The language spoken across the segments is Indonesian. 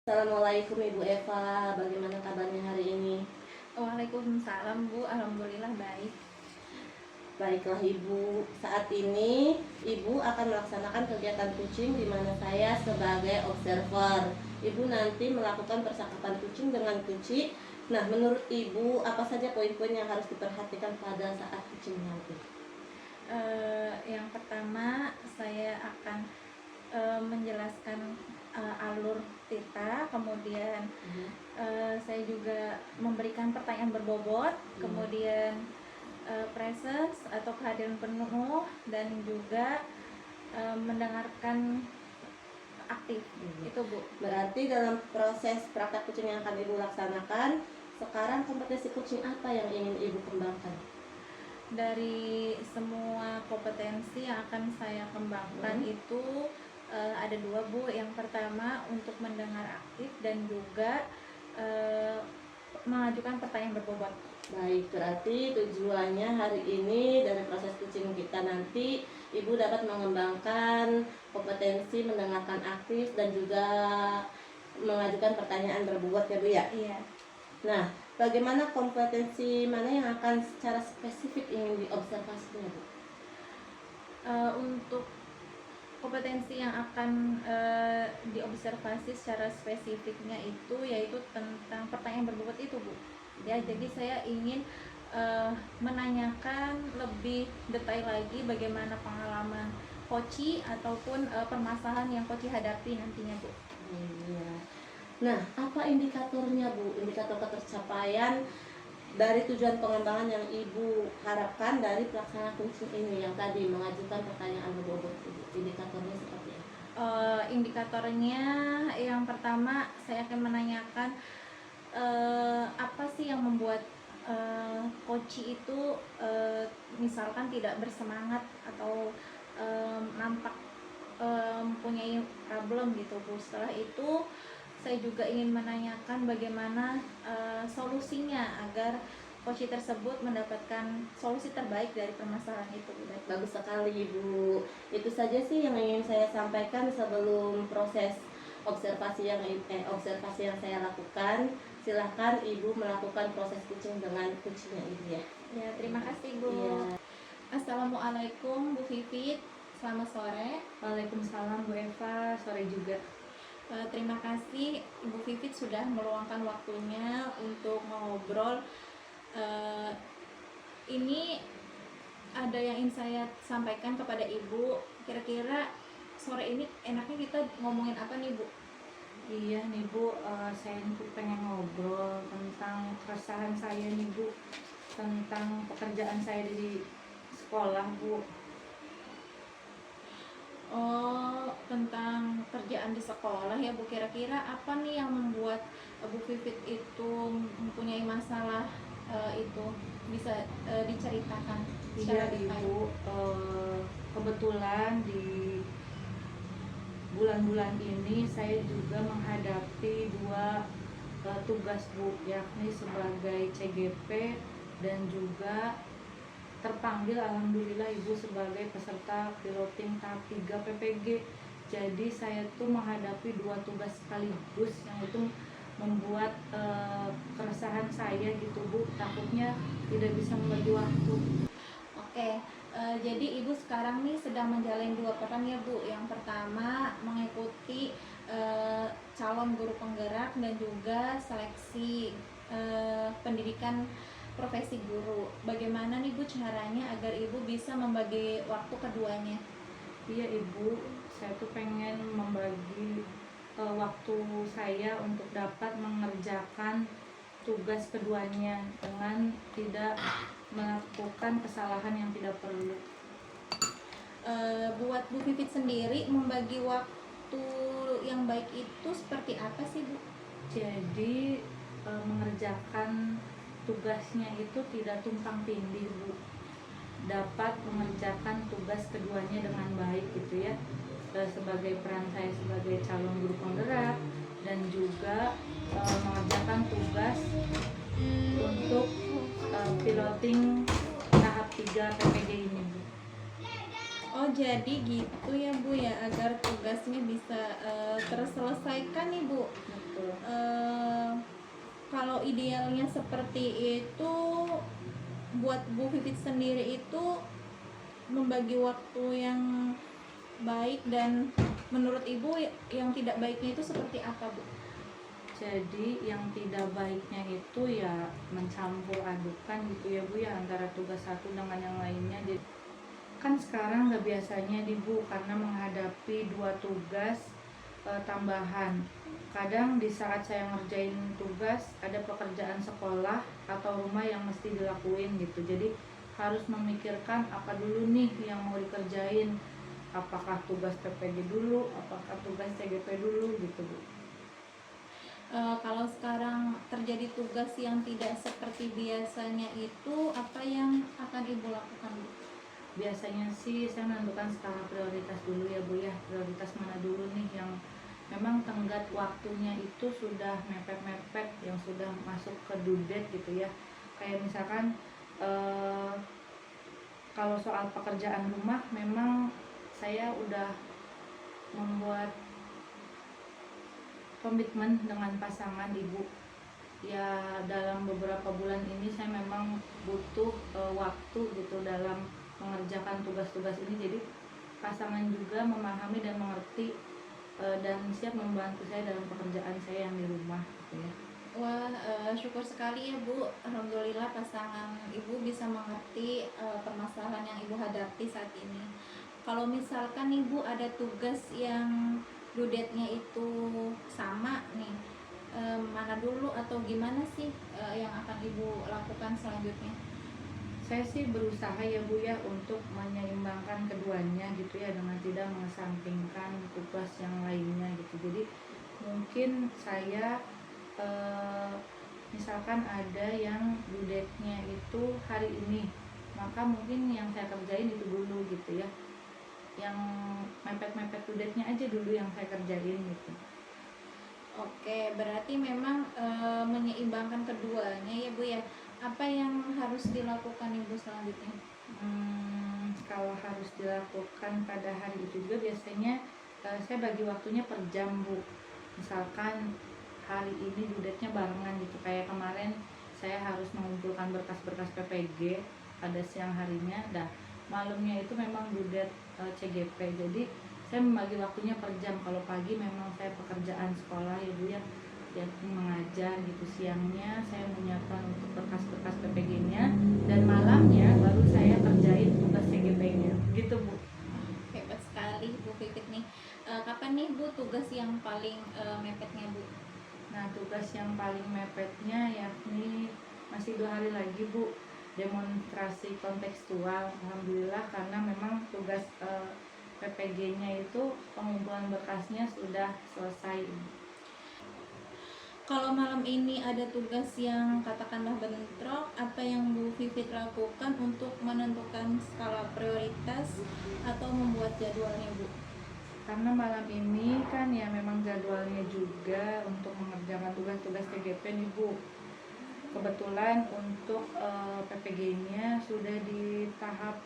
Assalamualaikum Ibu Eva, bagaimana kabarnya hari ini? Waalaikumsalam Bu, alhamdulillah baik. Baiklah Ibu, saat ini Ibu akan melaksanakan kegiatan coaching di mana saya sebagai observer. Ibu nanti melakukan percakapan coaching dengan kucing. Nah, menurut Ibu apa saja poin-poin yang harus diperhatikan pada saat coaching nanti? Yang pertama saya akan menjelaskan alur Tita, kemudian saya juga memberikan pertanyaan berbobot, kemudian presence atau kehadiran penuh, dan juga mendengarkan aktif. Itu Bu. Berarti dalam proses praktek coaching yang akan Ibu laksanakan, sekarang kompetensi coaching apa yang ingin Ibu kembangkan? Dari semua kompetensi yang akan saya kembangkan itu ada dua Bu. Yang pertama untuk mendengar aktif dan juga mengajukan pertanyaan berbobot. Baik, berarti tujuannya hari ini dari proses coaching kita nanti Ibu dapat mengembangkan kompetensi mendengarkan aktif dan juga mengajukan pertanyaan berbobot ya Bu ya? Iya. Nah, bagaimana kompetensi mana yang akan secara spesifik ingin diobservasinya Bu? Untuk kompetensi yang akan diobservasi secara spesifiknya itu yaitu tentang pertanyaan berbobot itu Bu. Ya, jadi saya ingin menanyakan lebih detail lagi bagaimana pengalaman Koci ataupun permasalahan yang Koci hadapi nantinya Bu. Iya. Nah, apa indikatornya Bu? Indikator ketercapaian dari tujuan pengembangan yang Ibu harapkan dari pelaksanaan coaching ini yang tadi mengajukan pertanyaan berbobot Ibu. Indikatornya seperti apa? Indikatornya yang pertama saya akan menanyakan apa sih yang membuat Koci itu misalkan tidak bersemangat atau nampak mempunyai problem gitu Bu. Setelah itu saya juga ingin menanyakan bagaimana solusinya agar Koci tersebut mendapatkan solusi terbaik dari permasalahan itu. Bagus sekali Ibu. Itu saja sih yang ingin saya sampaikan sebelum proses observasi yang saya lakukan. Silahkan Ibu melakukan proses coaching dengan coachingnya Ibu ya. Ya, terima kasih Bu. Iya. Assalamualaikum Bu Vivit, selamat sore. Waalaikumsalam Bu Eva, sore juga. Terima kasih Ibu Vivit sudah meluangkan waktunya untuk ngobrol. Ini ada yang ingin saya sampaikan kepada Ibu. Kira-kira sore ini enaknya kita ngomongin apa nih Bu? Iya nih Bu, saya tuh pengen ngobrol tentang keresahan saya nih Bu, tentang pekerjaan saya di sekolah Bu. Oh, tentang kerjaan di sekolah ya Bu. Kira-kira apa nih yang membuat Bu Vivit itu mempunyai masalah itu? Bisa diceritakan Iya secara detail? Ibu, kebetulan di bulan-bulan ini saya juga menghadapi dua tugas Bu, yakni sebagai CGP dan juga terpanggil alhamdulillah Ibu sebagai peserta piloting tahap 3 PPG. Jadi saya tuh menghadapi dua tugas sekaligus yang itu membuat keresahan saya gitu Bu, takutnya tidak bisa membagi waktu. Oke, jadi Ibu sekarang nih sedang menjalani dua peran ya Bu. Yang pertama mengikuti calon guru penggerak dan juga seleksi pendidikan profesi guru. Bagaimana nih Bu caranya agar Ibu bisa membagi waktu keduanya? Iya Ibu, saya tuh pengen membagi waktu saya untuk dapat mengerjakan tugas keduanya dengan tidak melakukan kesalahan yang tidak perlu. Buat Bu Vivit sendiri, membagi waktu yang baik itu seperti apa sih Bu? Jadi mengerjakan tugasnya itu tidak tumpang tindih Bu, dapat mengerjakan tugas keduanya dengan baik gitu ya, sebagai peran saya sebagai calon guru penggerak dan juga mengerjakan tugas untuk piloting tahap 3 PPG ini Bu. Oh jadi gitu ya Bu ya, agar tugasnya bisa terselesaikan nih Bu. Betul. Kalau idealnya seperti itu, buat Bu Vivit sendiri itu membagi waktu yang baik dan menurut Ibu yang tidak baiknya itu seperti apa Bu? Jadi yang tidak baiknya itu ya mencampur adukan gitu ya Bu ya, antara tugas satu dengan yang lainnya. Jadi kan sekarang nggak biasanya di Bu, karena menghadapi dua tugas tambahan. Kadang di saat saya ngerjain tugas ada pekerjaan sekolah atau rumah yang mesti dilakuin gitu. Jadi harus memikirkan apa dulu nih yang mau dikerjain. Apakah tugas PPG dulu, apakah tugas CGP dulu gitu Bu. Kalau sekarang terjadi tugas yang tidak seperti biasanya itu, apa yang akan Ibu lakukan Bu? Biasanya sih saya menentukan skala prioritas dulu ya Bu ya. Prioritas mana dulu nih yang memang tenggat waktunya itu sudah mepet-mepet, yang sudah masuk ke due date gitu ya. Kayak misalkan kalau soal pekerjaan rumah memang saya udah membuat komitmen dengan pasangan Ibu. Ya dalam beberapa bulan ini saya memang butuh waktu gitu dalam mengerjakan tugas-tugas ini. Jadi pasangan juga memahami dan mengerti dan siap membantu saya dalam pekerjaan saya yang di rumah gitu ya. Wah, syukur sekali ya Bu. Alhamdulillah pasangan Ibu bisa mengerti permasalahan yang Ibu hadapi saat ini. Kalau misalkan Ibu ada tugas yang due date-nya itu sama nih, mana dulu atau gimana sih yang akan Ibu lakukan selanjutnya? Saya sih berusaha ya Bu ya untuk menyeimbangkan keduanya gitu ya, dengan tidak mengesampingkan tugas yang lainnya gitu. Jadi mungkin saya misalkan ada yang due date-nya itu hari ini, maka mungkin yang saya kerjain itu dulu gitu ya, yang mepet-mepet due date-nya aja dulu yang saya kerjain gitu. Oke, berarti memang menyeimbangkan keduanya ya Bu ya. Apa yang harus dilakukan Ibu selanjutnya? Kalau harus dilakukan pada hari itu juga biasanya saya bagi waktunya per jam Bu. Misalkan hari ini due date-nya barengan gitu, kayak kemarin saya harus mengumpulkan berkas-berkas PPG pada siang harinya, dah malamnya itu memang due date CGP. Jadi saya membagi waktunya per jam. Kalau pagi memang saya pekerjaan sekolah ya Bu ya, yakni mengajar gitu. Siangnya saya menyiapkan untuk berkas-berkas PPG-nya, dan malamnya baru saya kerjain tugas CGP-nya gitu Bu. Hebat sekali Bu Vivit nih. Kapan nih Bu tugas yang paling mepetnya Bu? Nah, tugas yang paling mepetnya yakni masih 2 hari lagi Bu, demonstrasi kontekstual. Alhamdulillah karena memang tugas PPG-nya itu pengumpulan berkasnya sudah selesai. Kalau malam ini ada tugas yang katakanlah bentrok, apa yang Bu Vivit lakukan untuk menentukan skala prioritas atau membuat jadwalnya Bu? Karena malam ini kan ya memang jadwalnya juga untuk mengerjakan tugas-tugas TGP nih Bu. Kebetulan untuk PPG-nya sudah di tahap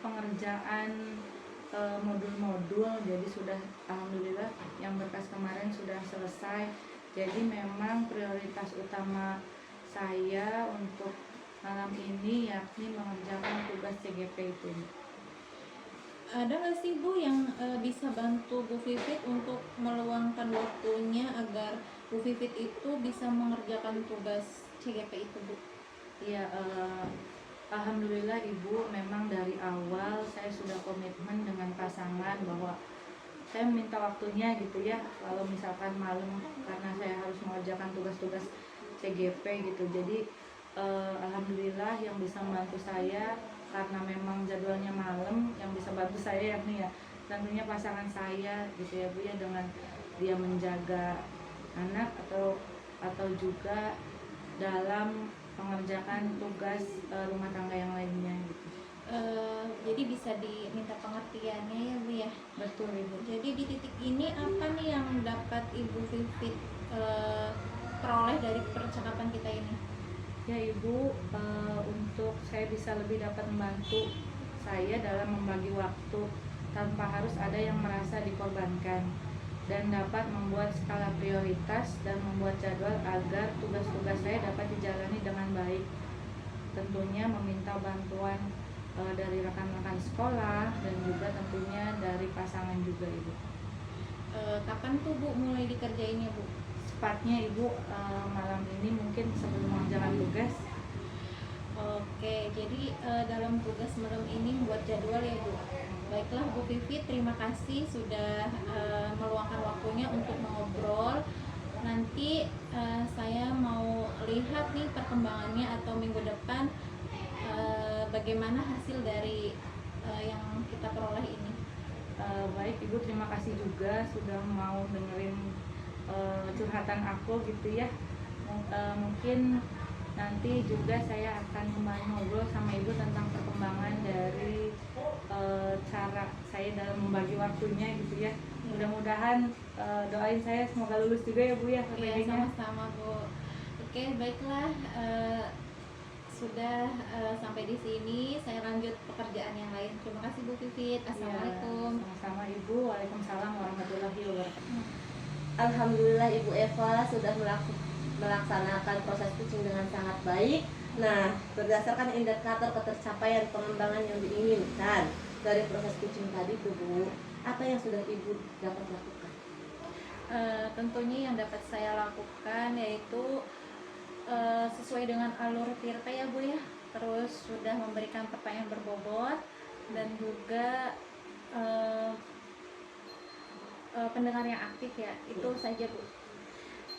pengerjaan modul-modul. Jadi sudah alhamdulillah yang berkas kemarin sudah selesai. Jadi memang prioritas utama saya untuk malam ini yakni mengerjakan tugas CGP itu. Ada nggak sih Bu yang bisa bantu Bu Vivit untuk meluangkan waktunya agar Bu Vivit itu bisa mengerjakan tugas CGP itu Bu? Iya, alhamdulillah Ibu, memang dari awal saya sudah komitmen dengan pasangan bahwa saya minta waktunya gitu ya, kalau misalkan malam karena saya harus mengerjakan tugas-tugas CGP gitu. Jadi alhamdulillah yang bisa membantu saya, karena memang jadwalnya malam, yang bisa bantu saya yakni ya tentunya pasangan saya gitu ya Bu ya, dengan dia menjaga anak atau juga dalam mengerjakan tugas rumah tangga yang lainnya gitu. Jadi bisa diminta pengertiannya ya Bu ya. Betul Ibu. Jadi di titik ini apa nih yang dapat Ibu Vivit peroleh dari percakapan kita ini? Ya Ibu, untuk saya bisa lebih dapat membantu saya dalam membagi waktu tanpa harus ada yang merasa dikorbankan, dan dapat membuat skala prioritas dan membuat jadwal agar tugas-tugas saya dapat dijalani dengan baik. Tentunya meminta bantuan dari rekan-rekan sekolah dan juga tentunya dari pasangan juga Ibu. Kapan tuh Bu mulai dikerjainnya Bu? Tepatnya Ibu malam ini mungkin sebelum mengerjakan tugas. Oke, jadi dalam tugas malam ini buat jadwal ya Bu. Baiklah Bu Vivi, terima kasih sudah meluangkan waktunya untuk mengobrol. Nanti saya mau lihat nih perkembangannya atau minggu depan bagaimana hasil dari yang kita peroleh ini. Baik Ibu, terima kasih juga sudah mau dengerin curhatan aku gitu ya. Mungkin nanti juga saya akan kembali ngobrol sama Ibu tentang perkembangan dari cara saya dalam membagi waktunya gitu ya. Mudah-mudahan doain saya semoga lulus juga ya Bu ya. Iya, sama-sama Bu. Oke, baiklah, sudah sampai di sini, saya lanjut pekerjaan yang lain. Terima kasih Bu Vivit. Assalamualaikum. Sama-sama Ibu. Waalaikumsalam warahmatullahi wabarakatuh. Alhamdulillah Ibu Eva sudah melaksanakan proses kucing dengan sangat baik. Nah, berdasarkan indikator ketercapaian pengembangan yang diinginkan dari proses kucing tadi tuh Bu, apa yang sudah Ibu dapat lakukan? Tentunya yang dapat saya lakukan yaitu sesuai dengan alur Tirta ya Bu ya. Terus sudah memberikan pertanyaan berbobot dan juga pendengar yang aktif ya. Itu saja Bu.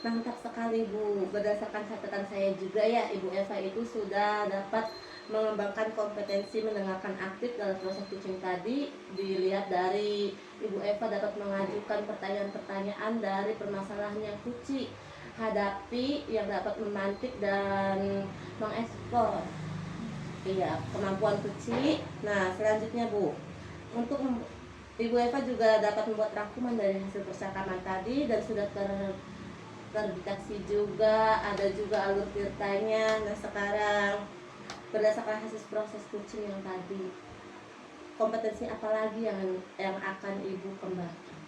Mantap sekali Bu. Berdasarkan catatan saya juga ya, Ibu Eva itu sudah dapat mengembangkan kompetensi mendengarkan aktif dalam proses kucing tadi. Dilihat dari Ibu Eva dapat mengajukan pertanyaan-pertanyaan dari permasalahannya kucing hadapi yang dapat memantik dan mengeksplor kemampuan kucing. Nah, selanjutnya Bu, untuk Ibu Eva juga dapat membuat rangkuman dari hasil percakapan tadi dan sudah terdeteksi juga, ada juga alur tirtanya. Nah, sekarang berdasarkan hasil proses kucing yang tadi, kompetensi apa lagi yang akan Ibu kembangkan?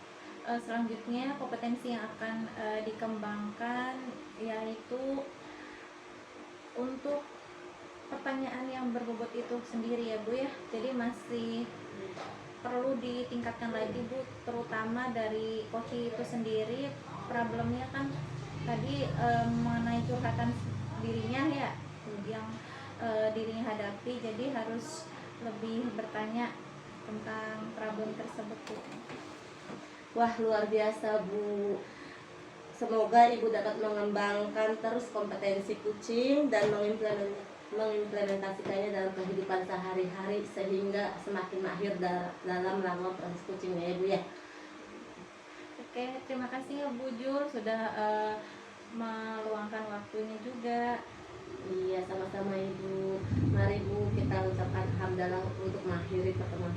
Selanjutnya kompetensi yang akan dikembangkan yaitu untuk pertanyaan yang berbobot itu sendiri ya Bu ya. Jadi masih perlu ditingkatkan lagi Bu, terutama dari koci itu sendiri. Problemnya kan tadi mengenai curhatan dirinya ya, yang dirinya hadapi, jadi harus lebih bertanya tentang problem tersebut Bu. Wah, luar biasa Bu. Semoga Ibu dapat mengembangkan terus kompetensi kucing dan mengimplementasikannya dalam kehidupan sehari-hari sehingga semakin mahir dalam melakukan proses kucingnya ya Bu ya. Oke, terima kasih ya Bu Jul sudah meluangkan waktunya juga. Iya, sama-sama Ibu. Mari Bu, kita ucapkan hamdalah untuk mengakhiri pertemuan